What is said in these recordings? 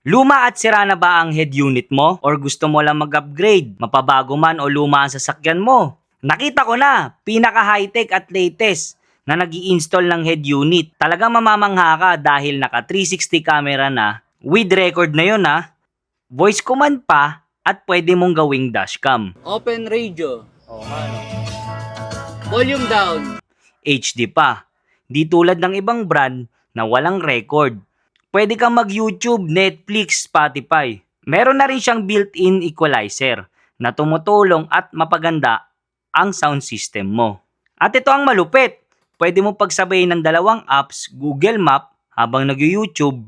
Luma at sira na ba ang head unit mo? Or gusto mo lang mag-upgrade? Mapabago man o luma ang sasakyan mo? Nakita ko na, pinaka high-tech at latest na nag-i-install ng head unit. Talagang mamamangha ka dahil naka 360 camera na, with record na yun ha, voice command pa, at pwede mong gawing dashcam. Open radio. Volume down. HD pa. Di tulad ng ibang brand na walang record. Pwede kang mag-YouTube, Netflix, Spotify. Meron na rin siyang built-in equalizer na tumutulong at mapaganda ang sound system mo. At ito ang malupit. Pwede mo pagsabayin ng dalawang apps, Google Map, habang nag-YouTube.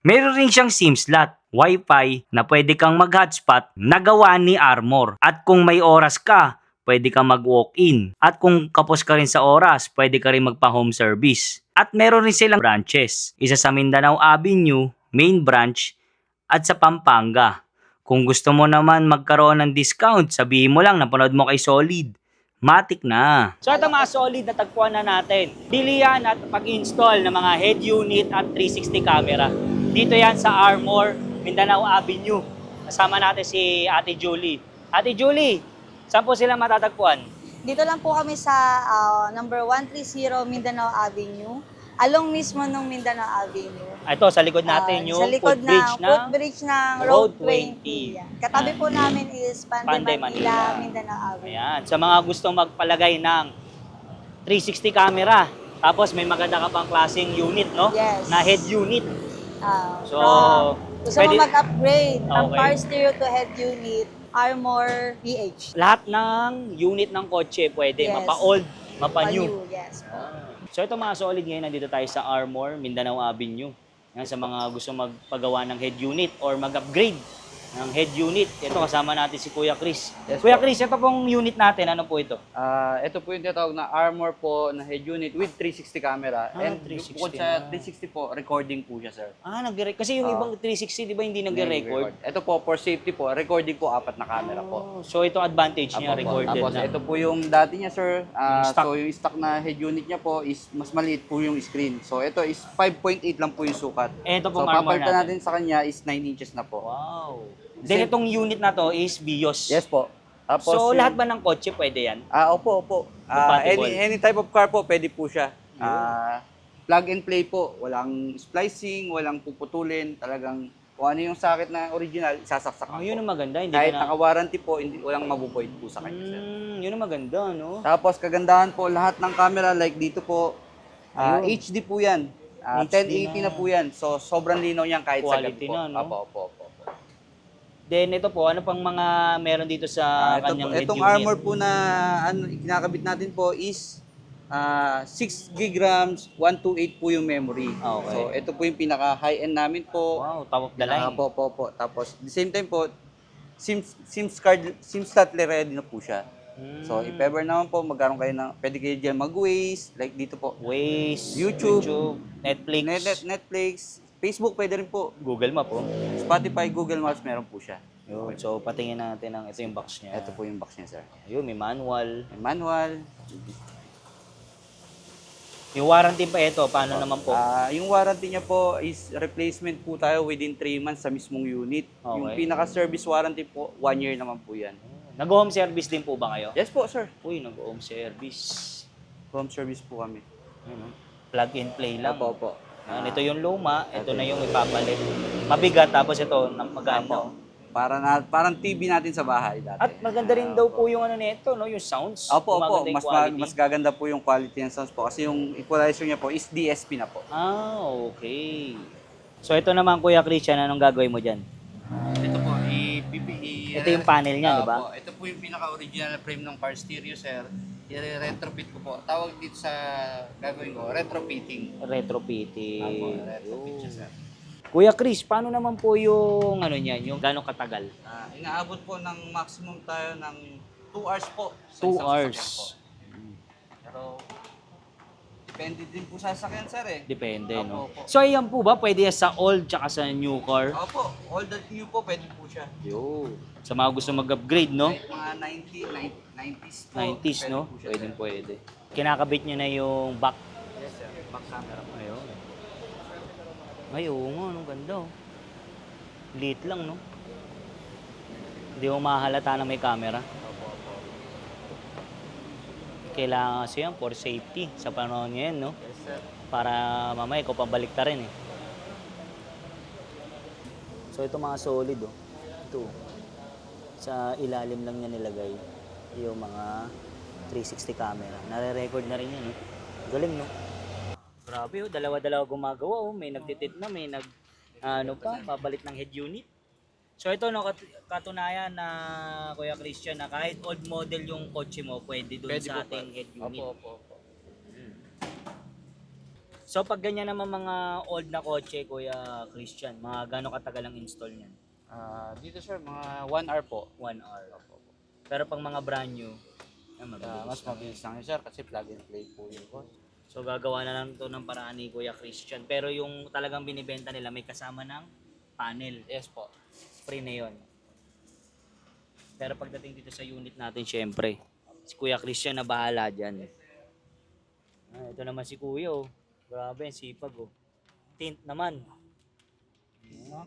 Meron rin siyang SIM slot, Wi-Fi na pwede kang mag-hotspot na gawa ni Armor. At kung may oras ka, pwede kang mag-walk-in. At kung kapos ka rin sa oras, pwede ka rin magpa-home service. At meron rin silang branches. Isa sa Mindanao Avenue, main branch, at sa Pampanga. Kung gusto mo naman magkaroon ng discount, sabihin mo lang, napanood mo kay Solid. Matik na. So ito mga Solid, natagpuan na natin. Bili yan at pag-install ng mga head unit at 360 camera. Dito yan sa Armor, Mindanao Avenue. Kasama natin si Ate Julie. Ate Julie, saan po sila matatagpuan? Dito lang po kami sa number 130 Mindanao Avenue. Along mismo ng Mindanao Avenue. Ito, sa likod natin yung sa likod footbridge ng Road Road 20. 20. Yan. Katabi po namin is Panday, Manila, Mindanao Avenue. Ayan. Sa mga gustong magpalagay ng 360 camera, tapos may maganda ka pang klaseng unit, no? Yes. Na head unit. So, gusto pwede- mo mag-upgrade from Okay. power stereo to head unit, Armor PH. Lahat ng unit ng kotse pwede. Yes. Mapa-old, mapa-new. Pa-new, yes po. So ito mga Solid, ngayon nandito tayo sa Armor, Mindanao Avenue. Yan, sa mga gusto magpagawa ng head unit or mag-upgrade ng head unit. Ito kasama natin si Kuya Chris. Yes, Kuya po. Chris, ito pong unit natin. Ano po ito? Ito po yung tinatawag na Armor po na head unit with 360 camera. And 360 bukod sa 360 po, recording po siya, sir. Kasi yung ibang 360, di ba hindi nagre-record? Ito po, for safety po, recording po, 4 na camera po. So ito advantage niya, Apo po. recorded Tapos na. ito po yung dati niya, sir. stock. So yung stock na head unit niya po is mas maliit po yung screen. So ito is 5.8 lang po yung sukat. Ito So pong Armor papalitan natin. natin sa kanya is 9 inches na po. Wow. Then itong unit na to is BIOS. Yes po. Tapos So yung- lahat ba ng kotse pwede yan? Opo, opo. Compatible. Any type of car po, pwede po siya. Plug and play po. Walang splicing, walang puputulin. Talagang kung ano yung sakit na original, sasaksak po. Yun ang maganda. Hindi Kahit ka na... naka-warranty po, walang mabuboid po sa kanya, sir. Yun ang maganda, no? Tapos kagandahan po, lahat ng camera like dito po, HD po yan. HD 1080 na po yan. So, sobrang linaw niyan kahit sa Quality gabi po. na, no? Opo. Then ito po, ano pang mga meron dito sa kanyang head Itong unit? armor po na kinakabit natin po is 6 gig RAMs, 128 po yung memory. Okay. So, ito po yung pinaka high-end namin po. Wow, top of the line. Po. Tapos, at the same time po, SIM slot ready na po siya. So, if ever naman po, magkaroon kayo ng, pwede kayo dyan mag-Waze, like dito po. Waze, YouTube, Netflix, Netflix, Facebook pwede rin po. Google Map po. Spotify, Google Maps, meron po siya. Yun. So patingin natin ito yung box niya. Ito po yung box niya, sir. Ayun, may manual. May manual. Yung warranty pa ito, paano naman po? Yung warranty niya po is replacement po tayo within 3 months sa mismong unit. Okay. Yung pinaka-service warranty po, 1 year naman po yan. Nag-home service din po ba kayo? Yes po, sir. Uy, nag-home service. Home service po kami. Ano? Plug and play lang. Opo. Ito yung luma, ito na yung ipapalit. Mabigat, tapos ito, maganda. Parang TV natin sa bahay dati. At maganda rin daw po yung ano nito, no? Yung sounds. Opo. Gumaganda yung quality. Mas gaganda po yung quality ng sounds po kasi yung equalizer niya po is DSP na po. Okay. So ito naman, Kuya Christian, anong gagawin mo dyan? Ito po, Ito yung panel niya, di ba? Ito po yung pinaka-original frame ng car stereo, sir. I-retrofit ko po. Tawag dito sa gagawin ko, retrofitting. Retrofitting. Retrofit siya, sir. Kuya Chris, paano naman po yung ano niyan, yung gano'ng katagal? Inaabot po ng maximum tayo ng 2 hours po. 2 sa isang hours. sasakyan po. Pero depende din po sa sasakyan, sir eh. Depende, no? Opo. So, ayan po ba? Pwede sa old tsaka sa new car? Opo, all that new po, pwede po siya. Yo. Sa mga gusto mag-upgrade, no? Kahit mga 90s po. 90s, no? po siya, Pwede, sir. pwede. Kinakabit niyo na yung back. Yes, sir. Back camera po. Ayun. Ay, oo nga, anong ganda, oh. Liit lang, no? Hindi mo mahalata na may camera. Kailangan kasi yan for safety sa panahon ngayon, no? Yes, sir. Para mamaya ikaw pabalik ta rin eh. So ito mga solid oh. Ito. Sa ilalim lang niya nilagay yung mga 360 camera. Nare-record na rin yan eh. Galing no? Grabe oh, dalawa-dalawa gumagawa oh. May nagtitit na, may babalik ng head unit. So ito no, katunayan na Kuya Christian na kahit old model yung kotse mo, pwede doon Pwede sa po, ating head unit. Opo. So pag ganyan naman mga old na kotse, Kuya Christian, mga gano'ng katagal ang install niyan? Dito sir, mga 1 hour po. 1 hour. Pero pag mga brand new, Mas mabilis lang yun sir kasi plug and play po yun po. So gagawa na lang to ng paraan ni Kuya Christian. Pero yung talagang binibenta nila may kasama ng panel. Yes po. Free na yun. Pero pagdating dito sa unit natin, syempre, si Kuya Christian na bahala dyan. Ito naman si Kuya oh. Grabe, sipag oh. Tint naman.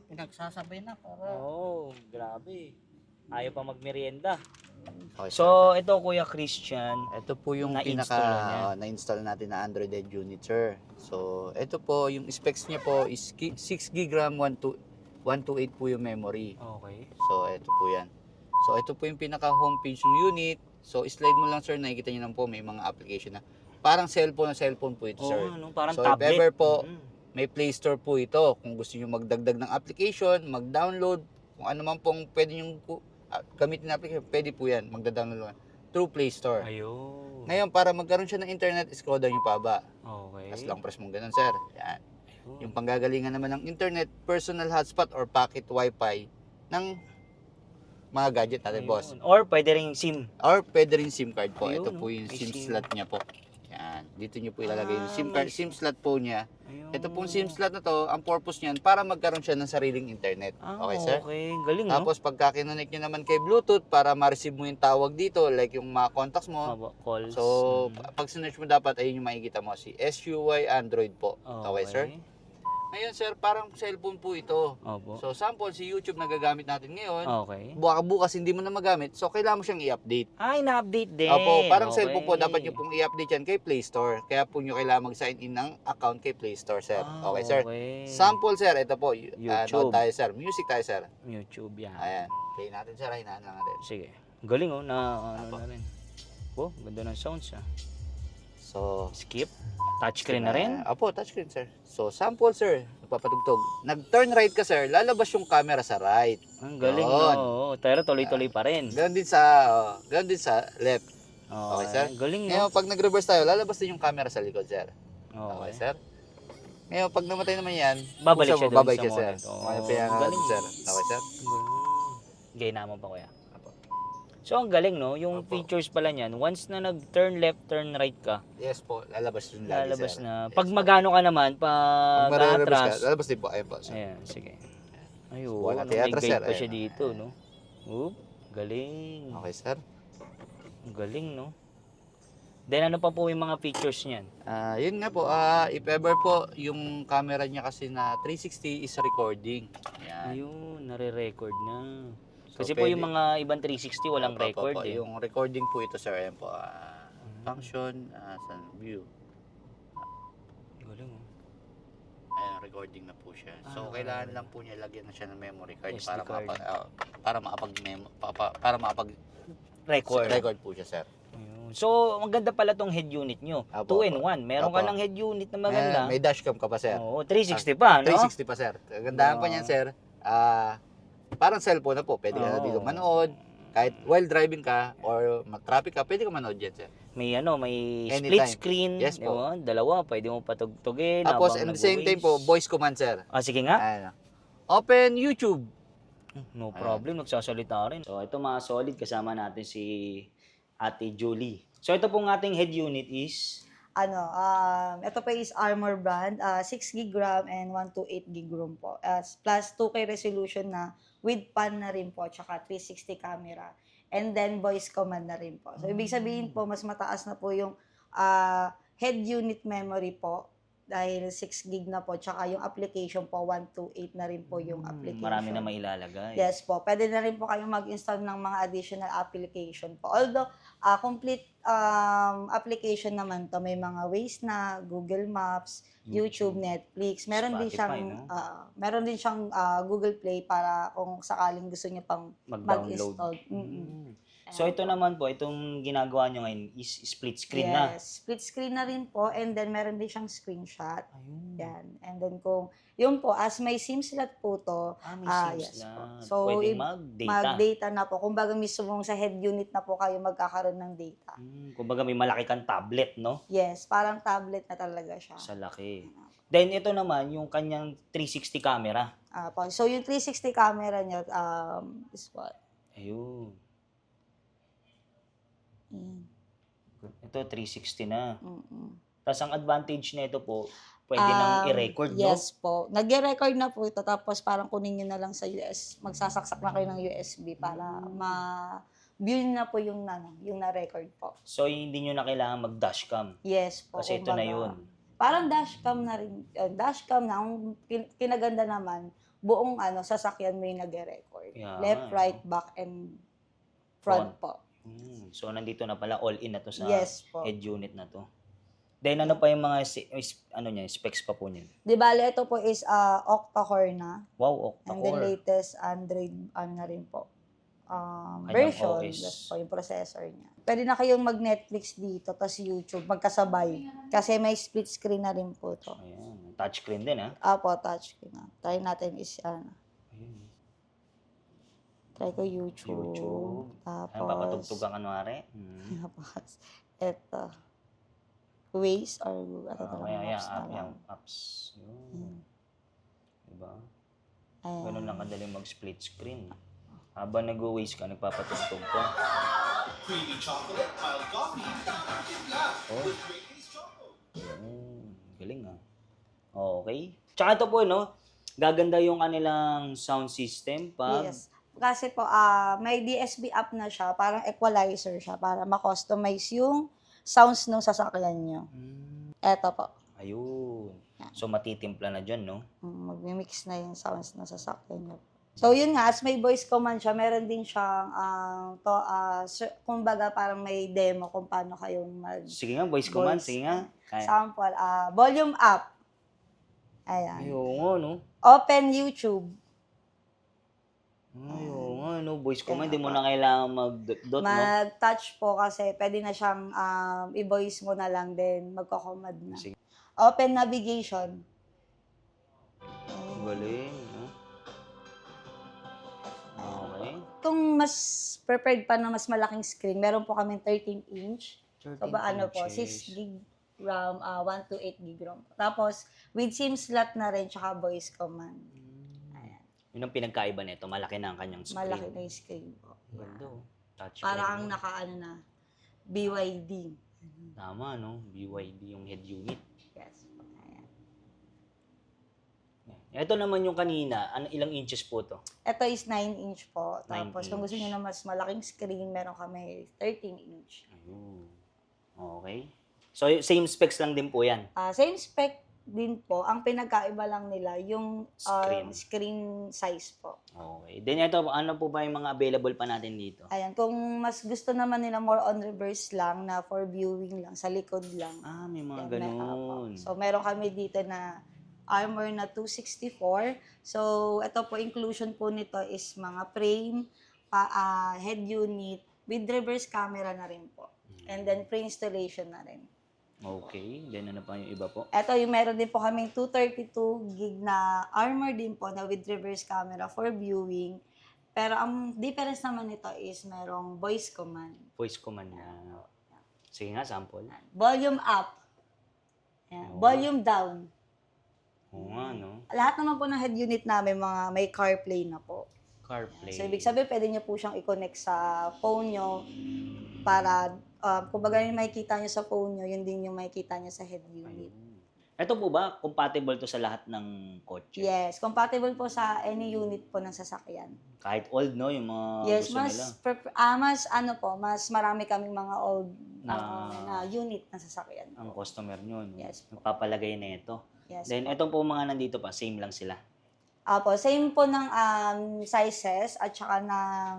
Pinagsasabay na para... Oo, grabe. Ayaw pa magmerienda. Okay, So, ito Kuya Christian. ito po yung na-install niya. na-install natin na Android Edge unit, sir. So, ito po, yung specs niya po is 6 GB RAM, 128 po yung memory. Okay. So, ito po yan. So, ito po yung pinaka-homepage ng unit. So, slide mo lang, sir, nakikita niyo lang po, may mga application na. Parang cellphone po ito, sir. Oo, parang So, tablet. if ever po, Mhm. may Play Store po ito. Kung gusto niyo magdagdag ng application, mag-download, kung ano man pong pwede niyo gamitin na application, pwede po yan, magda-download through Play Store. Ayun. Ngayon, para magkaroon siya ng internet, scroll down yung paba. Okay. Tapos lang press mo ganun, sir. Yan. Yung panggagalingan naman ng internet, personal hotspot or pocket wifi ng mga gadget natin, boss. Ayun. Or pwede rin SIM. Or pwede rin SIM card po. Ayun, Ito po yung may SIM SIM. slot niya po. Yan. Dito niyo po ilalagay yung SIM may card, SIM slot po niya. Ayun. Ito pong SIM slot na to, ang purpose niyan para magkaroon siya ng sariling internet. Okay, sir? Okay. Galing, Tapos pagka kinonect niyo naman kay Bluetooth para ma-receive mo yung tawag dito, like yung mga contacts mo. no? Calls. So, pag sinearch mo dapat, ayun yung makikita mo, si SUY Android po. Okay, sir? Ngayon, sir, parang cellphone po ito. Opo. So, sample, si YouTube na gagamit natin ngayon. Okay. Baka bukas hindi mo na magamit, so kailangan mo siyang i-update. Ay, na-update din. Opo, parang Okay. cellphone po, dapat nyo pong i-update yan kay Play Store. Kaya po nyo kailangan mag-sign in ng account kay Play Store, sir. Okay, sir? Okay. Sample, sir, ito po. YouTube. Tayo, sir. Music tayo, sir. YouTube yan. Ayan. Play natin, sir. Hinaan lang natin. Sige. Galing oh, na rin. Oh, ganda ng sounds ah. So, Skip. Touchscreen na rin. Opo, touchscreen, sir. So, sample, sir. Nagpapatugtog. Nag-turn right ka, sir. Lalabas yung camera sa right. Ang galing Yun. no. Pero tuloy-tuloy pa rin. Ganon din sa left. Okay, sir? Galing no. Ngayon, pag nag-reverse tayo, lalabas din yung camera sa likod, sir. Okay, Okay. sir? Ngayon, pag namatay naman yan, Babalik siya doon babalik sa siya, sir. monitor. Okay, kaya nga, Galing. sir. Okay, sir? Gay naman pa kuya. So ang galing no, yung Opo. features pala niyan, once na nag-turn left, turn right ka, Yes po, lalabas yun lagi, lalabas sir. na. Yes, Pag po. magano ka naman, Pag pag marireverse atras. ka, lalabas din po. Ayun po, sir. Ayan, sige. Ayun, Wala may teatro, guide sir. pa siya Ayan. dito, no? Oop, galing. Okay, sir. Ang galing, no? Then ano pa po yung mga features niyan? Yun nga po, if ever po, yung camera niya kasi na 360 is recording. Yan. Ayun, nare-record na. So, Kasi po pwede- yung mga ibang 360 walang Opo, record opo, eh. Yung recording po ito, sir. Ayan po. Function, sa view. Galing, oh. Ayan, recording na po siya. So, Okay. kailangan lang po niya lagyan na siya ng memory card SD para card. makapag Record. record po siya, sir. Ayun. So, maganda pala tong head unit nyo. Apo, 2-in-1. Meron ka Apo. ng head unit na maganda. May dashcam ka pa, sir. Oo, 360 pa, no? 360 pa, sir. Kagandahan pa niyan, sir. Parang cellphone na po. Pwede ka na Oo. dito manood. Kahit while driving ka or traffic ka, pwede ka manood dyan, sir. May may split Anytime. screen. Yes di po. ba? Dalawa, pwede mo patugtugin. Tapos, habang at the same time po, voice command, sir. Sige nga. Ayan. Open YouTube. No problem, nagsasalita rin. So, ito mga solid, kasama natin si Ate Julie. So, ito pong ating head unit is... Ito pa is Armor brand, 6 gig RAM and 128 gig ROM po. Plus 2K resolution na with pan na rin po, tsaka 360 camera. And then voice command na rin po. So, ibig sabihin po, mas mataas na po yung head unit memory po dahil 6 gig na po, tsaka yung application po, 128 na rin po yung application. Marami na mailalagay. Yes po. Pwede na rin po kayong mag-install ng mga additional application po. Although, complete application naman to. May mga Waze na, Google Maps, YouTube, Netflix. Meron din Spotify, siyang, no? meron din siyang Google Play para kung sakaling gusto niyo pang Mag-download. mag-install. Mm-mm. So ito naman po, itong ginagawa nyo ngayon is split screen na. Yes, split screen na rin po, and then meron din siyang screenshot. Ayun. Yan. And then kung, yun po, as may SIM slot po to, May yes SIM po. slot. So, Pwedeng mag-data. mag-data na po. Kumbaga mismo sa head unit na po kayo magkakaroon ng data. Kumbaga may malaki kang tablet, no? Yes, parang tablet na talaga siya. Sa laki. Then ito naman, yung kanyang 360 camera. So yung 360 camera niya, is what? Ayun. Yan. Ito 360 na. Mm-mm. Tapos ang advantage na ito po, pwede nang i-record, no? Yes po. Nag-record na po ito, tapos parang kunin nyo na lang sa magsasaksak na kayo ng USB para view na po yung na-record po. So hindi nyo na kailangan mag-dashcam. Yes po. Kasi ito na kumbaga, yun. Parang dashcam na rin. Dashcam na, ang kinaganda naman, buong sasakyan mo yung nag-record. Yeah. Left, right, back, and front po. So nandito na pala, all-in na to sa Yes po. head unit na to. Then ano pa yung mga specs pa po niyan? Di bale, ito po is octa-core na. Wow, And then octa-core. latest Android na rin po. Kanyang Version. OS. That's po yung processor niya. Pwede na kayong mag-Netflix dito, tas YouTube, magkasabay. Kasi may split screen na rin po to. Ayan, touchscreen din, ha? Po, touchscreen na. Try natin is Ayun. try ko YouTube. YouTube. Tapos, Ayun, papatugtog ka kanwari. tapos, eto. Waze or ano Kaya, Maps na lang. yung apps. Yun. Diba? Ayan. Ganun lang kadali mag-split screen. Habang nag-waze ka, nagpapatugtog ka. Creamy chocolate, mild coffee. Oh. Galing, ah. Okay. Tsaka ito po, no? Gaganda yung kanilang sound system pag Yes. Kasi po, may DSP app na siya, parang equalizer siya, para ma-customize yung sounds ng sasakyan nyo. Eto po. Ayun. So, matitimpla na dyan, no? Magmi-mix na yung sounds ng sasakyan nyo. So, yun nga, as may voice command siya, meron din siyang, kumbaga parang may demo kung paano kayong Sige nga, voice command. Sige nga. Sample, volume up. Ayan. Ayun, no? Open YouTube. Ayun, no? Voice command, hindi mo na kailangan mag-dot, no? Mag-touch po kasi pwede na siyang i-voice mo na lang din, magko-command na. Sige. Open navigation. Galing, no? Okay. Kung mas prepared pa na mas malaking screen, meron po kaming 13-inch. 13 So, ano po, 6 inches. gig RAM, 128 gig RAM. Tapos, with SIM slot na rin, tsaka voice command. Ayan. Yun ang pinagkaiba nito. Malaki na ang kanyang screen. Malaki na yung screen po. Ganda, oh. Touch Para ang screen. na, BYD. Tama, no? BYD yung head unit. Yes. Ayan. Ito naman yung kanina. Ilang inches po to? Ito is 9-inch po. 9 Tapos, kung gusto inch. niyo na mas malaking screen, meron kami 13-inch. Ayun. Okay. So, same specs lang din po yan. Same spec din po. Ang pinagkaiba lang nila, yung screen size po. Okay. Then ito, ano po ba yung mga available pa natin dito? Ayan, kung mas gusto naman nila more on reverse lang, na for viewing lang, sa likod lang. May mga Yan, may ganun. So, meron kami dito na Armor na 264. So, ito po, inclusion po nito is mga frame, head unit, with reverse camera na rin po. And then, pre-installation na rin. Okay. Then ano pa yung iba po? Ito, yung meron din po kaming 232 gig na Armor din po na with reverse camera for viewing. Pero ang difference naman nito is merong voice command. Voice command na. Sige nga, sample. Volume up. Ayan. Volume down. Oo nga, no? Lahat naman po ng head unit namin may CarPlay na po. CarPlay. So, ibig sabihin, pwede nyo po siyang i-connect sa phone nyo para, kumbaga yung makikita nyo sa phone nyo, yun din yung makikita nyo sa head unit. Ayun. Ito po ba, compatible to sa lahat ng kotse? Yes, compatible po sa any unit po ng sasakyan. Kahit old, no? Yung mga Yes, gusto nila. mas ano po, mas marami kaming mga old Na- na unit na sasakyan. Ang customer nyo, no? Yes po. Magpapalagay na ito. Yes Then, po. ito po mga nandito pa, same lang sila. Apo, same po ng sizes at saka ng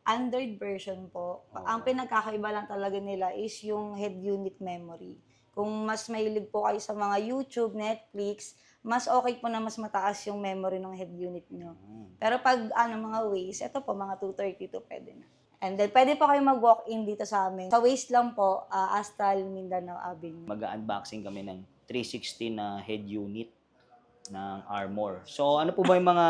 Android version po. Ang pinagkakaiba lang talaga nila is yung head unit memory. Kung mas mahilig po kayo sa mga YouTube, Netflix, mas okay po na mas mataas yung memory ng head unit nyo. Pero pag mga Waze, ito po, mga 232 pwede na. And then, pwede po kayo mag-walk-in dito sa amin. Sa Waze lang po, Astral Mindanao Avenue. Mag-unboxing kami ng 360 na head unit ng Armor. So, ano po ba yung mga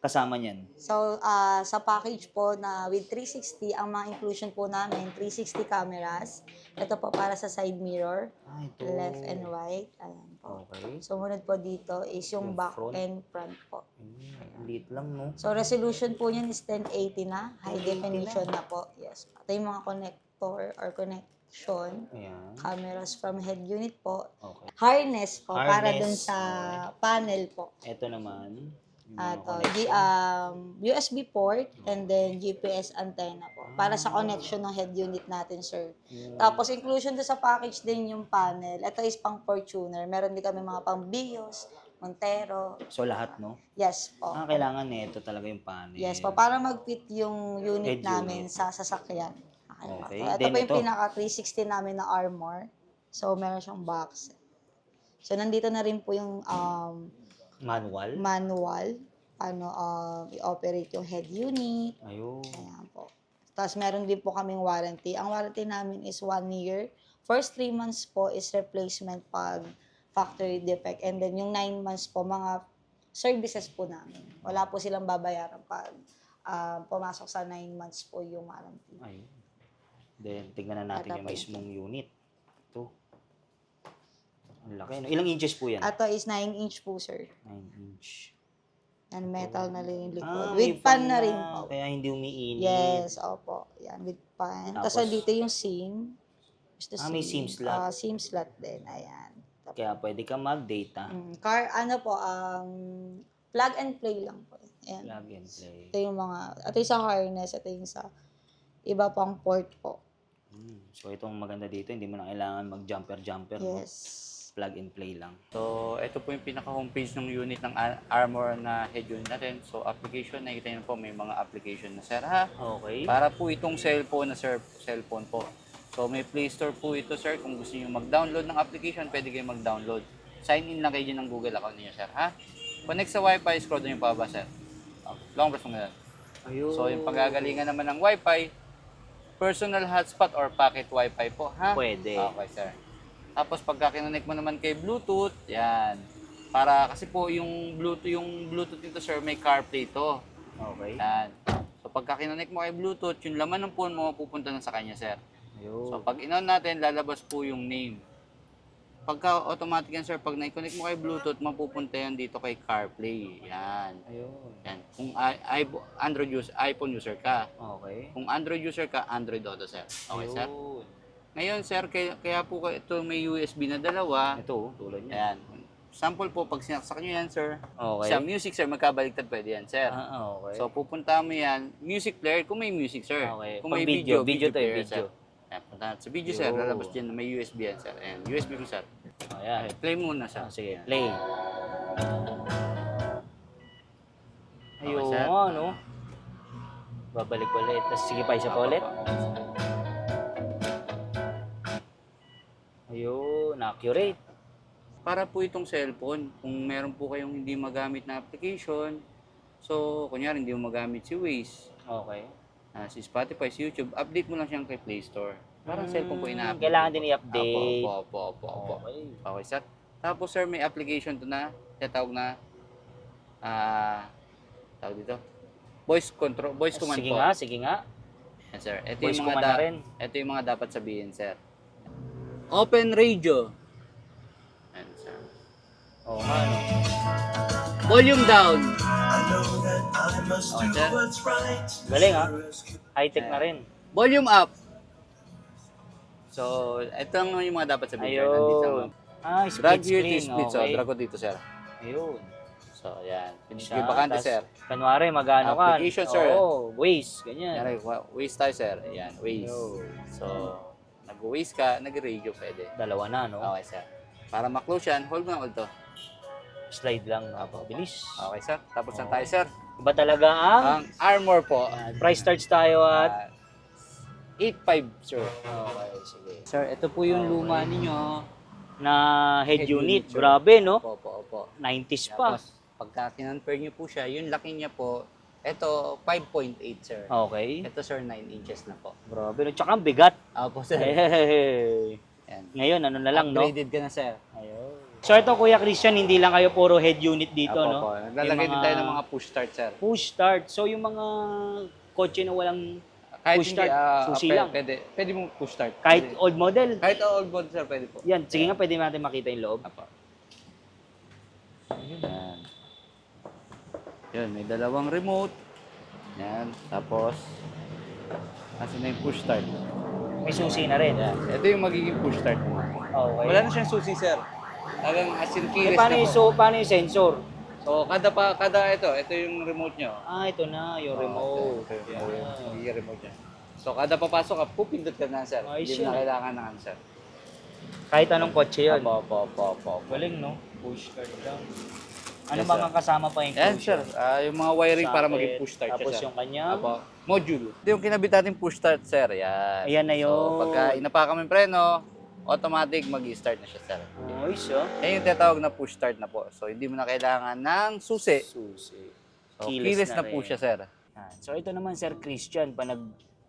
kasama niyan? So, sa package po na with 360, ang mga inclusion po namin, 360 cameras. Ito po para sa side mirror, Ito. left and right. Ayan po. Okay. Sumunod po dito is yung Yung back front. and front po. Liit lang, no? So, resolution po niyan is 1080 na. High 1080 definition na po. Yes. Ito yung mga connector or connection. Ayan. Cameras from head unit po. Okay. Harness po, para Harness, dun sa panel po. Ito naman. yung mga Ato, connection. USB port and then GPS antenna po. Para sa connection ng head unit natin, sir. Tapos inclusion doon sa package din yung panel. Ito is pang Fortuner. Meron din kami mga pang Bios, Montero. So, lahat, no? Yes po. Kailangan nito talaga yung panel. Yes po, para mag-fit yung unit Head namin unit. sa sasakyan. Okay. So, ito Then po yung ito. pinaka 360 namin na Armor. So, meron siyang box. So, nandito na rin po yung Manual. manual, i-operate yung head unit. Ayun. Ayan po. Tapos meron din po kaming warranty. Ang warranty namin is 1 year. First 3 months po is replacement pag factory defect. And then yung 9 months po, mga services po namin. Wala po silang babayaran pag pumasok sa 9 months po yung warranty. Ayun. Then, tignan na natin Ito yung po. mismong unit. Ito. Ang laki. No? Ilang inches po yan? Ito is 9-inch po, sir. 9 inch. And metal na rin yung likod. may With pan fan na rin po. Kaya hindi umiinit. Yes, opo. Yan, with pan. Tapos Tapos, dito yung SIM. Is the may SIM slot. SIM slot din. Ayan. Kaya pwede ka mag-data. Plug and play lang po. Ayan. Plug and play. Ito yung ito yung sa harness, ito yung sa iba pang port po. So, itong maganda dito, hindi mo na kailangan mag-jumper-jumper. No? Yes. Plug and play lang. So, ito po yung pinaka-homepage ng unit ng Armor na head unit natin. So, application, nakikita nyo po, may mga application na sir ha. Okay. Para po itong cellphone na sir, cellphone po. So, may Play Store po ito sir. Kung gusto niyo mag-download ng application, pwede kayo mag-download. Sign in lang kayo dyan ng Google account niyo sir ha. Connect sa Wi-Fi, scroll doon yung pababa sir. Long press mo ganun. Ayun. So, yung pagagalingan naman ng Wi-Fi, personal hotspot or pocket Wi-Fi po ha. Pwede. Okay sir. Tapos pagka kinonek mo naman kay Bluetooth, yan. Para kasi po yung Bluetooth nito sir may CarPlay to. Okay. Yan. So pagka kinonek mo kay Bluetooth, yung laman ng phone mo pupunta na sa kanya sir. Ayun. So pag in-on natin, lalabas po yung name. Pagka automatic yan sir, pag na-connect mo kay Bluetooth, mapupunta yan dito kay CarPlay. Yan. Ayun. Yan. Kung iPhone user ka. Okay. Kung Android user ka, Android Auto sir. Okay sir? Ayun. Ngayon sir, kaya po ito may USB na dalawa. Ito, tulad niya. Ayan. Sample po, pag sinaksak nyo yan, sir. Okay. Sa music, sir, magkabaliktad pwede yan, sir. Okay. So, pupunta mo yan, music player, kung may music, sir. Okay. Kung Pag may video to, player, video. sir. Ayan, punta natin sa video, sir. Yo. Lalabas dyan na may USB yan, sir. Ayan, USB ko, sir. Ayan. Okay, play muna, sir. Sige, Ayan. play. Okay, Ayun, sir. ano? Babalik ulit. Tapos sige pa, isa pa ulit. Ayun, accurate. Para po itong cellphone, kung meron po kayong hindi magamit na application, so, kunyari, hindi mo magamit si Waze, Okay. si Spotify, si YouTube, update mo lang siyang kay Play Store. Parang cellphone po ina-update. Kailangan po. din i-update. Opo. Okay. Okay, sir. Tapos, sir, may application to na, tinatawag na, tawag dito, voice command Sige po. nga, sige nga. Yan, sir. Ito Voice yung mga command na rin. ito yung mga dapat sabihin, sir. Open radio. Yan, sir. Oo nga, no? Volume down. Okay, sir. Galing, ha? High-tech na rin. Volume up. So, ito lang yung mga dapat sabihin, sir. Nandito Ayun. lang. Split Drag here to screen. split. So, Okay. drag ko dito, sir. Ayun. So, ayan. Finish Siya, ko bakante, tas, sir. Kunwari, magano ka. Application, sir. Oo, waste, ganyan. Yan, waste tayo, sir. Ayan, waste. So, nag-waste ka, nag-radio pwede. Dalawa na, no? Okay, sir. Para ma-close yan, hold mo na hold to. Slide lang, no? Bilis. Okay, sir. Tapos na tayo, sir. Iba talaga ang Ang armor po. price starts tayo at 8.5, sir. okay, sige. Sir, ito po yung luma ninyo. Na head Head unit, unit, sir. grabe, no? Opo. 90s pa. Tapos, pagka kinonfer nyo po siya, yung laki niya po, ito 5.8, sir. Okay. Ito, sir, 9 inches na po. Grabe, no? Tsaka ang bigat. Opo, sir. Hey. Yan. Ngayon, ano na lang, no? Upgraded ka na, sir. Ayun. So ito, Kuya Christian, hindi lang kayo puro head unit dito, Opo, no? po. Naglalagay Yung din tayo ng mga push start, sir. push start. So yung mga kotse na walang Kahit push hindi, start, susi lang. Pwede mo push start. kahit Pwede. old model. Kahit old board, sir, pwede po. Yan, sige nga, pwede natin makita yung loob. Apo. Yan. Yan, may dalawang remote. Yan, tapos, asan na yung push start? May susi na rin. Yan. Ito yung magiging push start mo. Okay. Wala na siyang susi, sir. Talagang as in Eh, keyless paano, na yung, po. paano yung sensor? So, ito yung remote nyo. Ah, ito na, yung remote. Ito Yan. yung remote niya. So, kada papasok ka, pupindot ka na, sir. Ayos Hindi mo na yan. kailangan ng ano, sir. Kahit anong kotse yun. Opo. Galing, no? Push start lang. Ano Yes, mga sir. kasama pa yung Yan, sir. Yung mga wiring para Socket, maging push start tapos siya, sir. yung kanya. Apo. Module. Ito yung kinabit natin push start, sir. Yan. Ayan na yun. So, pagka inapakan mo yung preno, automatic mag-start na siya, sir. Ayos, oh. Yan yung tinatawag na push start na po. So, hindi mo na kailangan ng susi. Susi. So, Keyless keyless na na po rin. siya, sir. Yan. So ito naman, Sir Christian, pa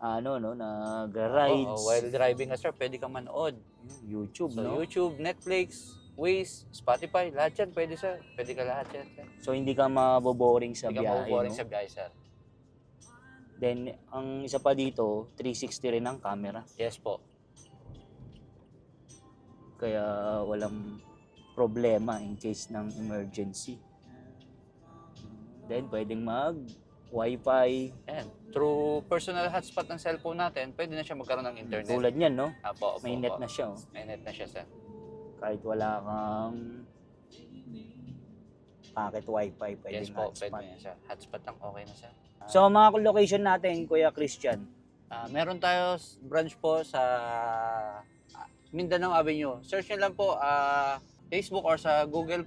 nag-rides. While driving ka, sir, pwede ka manood. YouTube, So, no? YouTube, Netflix, Waze, Spotify, lahat yan. Pwede, sir. Pwede ka lahat yan, sir. So hindi ka maboboring sa Hindi ka biyahe, mabuboring no? sa biyahe, sir. Then, ang isa pa dito, 360 rin ang camera. Yes po. Kaya walang problema in case ng emergency. Then, pwedeng mag-wifi. Yan. Through personal hotspot ng cellphone natin, pwede na siya magkaroon ng internet. Tulad niyan, no? Apo, May net na siya, oh. May net na siya, sir. Kahit wala kang packet wifi, pwedeng Yes po, hotspot. pwede na siya. Hotspot lang, okay na siya. So, mga location natin, Kuya Christian. Meron tayo branch po sa Mindanao Avenue. Search nyo lang po Facebook or sa Google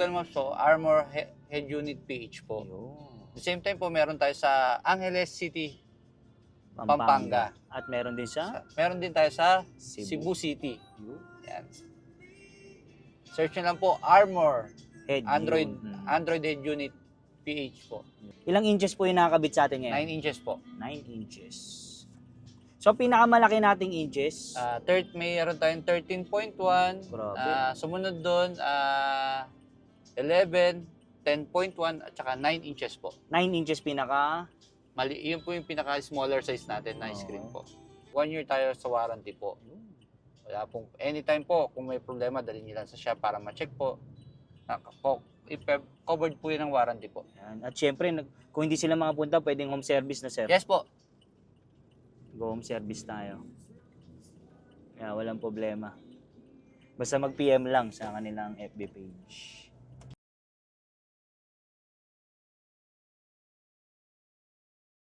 Maps po, Armor Head Unit PH po. At the same time po, meron tayo sa Angeles City, Pampanga. At meron din sa Meron din tayo sa Cebu. Cebu City. Yan. Search nyo lang po, Armor Head Android unit. Android Head Unit PH po. Ilang inches po yung nakakabit sa atin ngayon? 9 inches po. 9 inches. So, pinakamalaki nating inches. Mayroon tayong 13.1. Grabe. Sumunod doon, 11, 10.1, at saka 9 inches po. 9 inches pinaka. Yun po yung pinaka-smaller size natin na Oo. screen po. 1 year tayo sa warranty po. Wala pong, anytime po, kung may problema, dalhin nyo lang sa shop para ma-check po. Covered po yun ng warranty po. Yan. At syempre, kung hindi sila makapunta, pwedeng home service na, sir. Yes po. Go home service tayo. Kaya walang problema. Basta mag-PM lang sa kanilang FB page.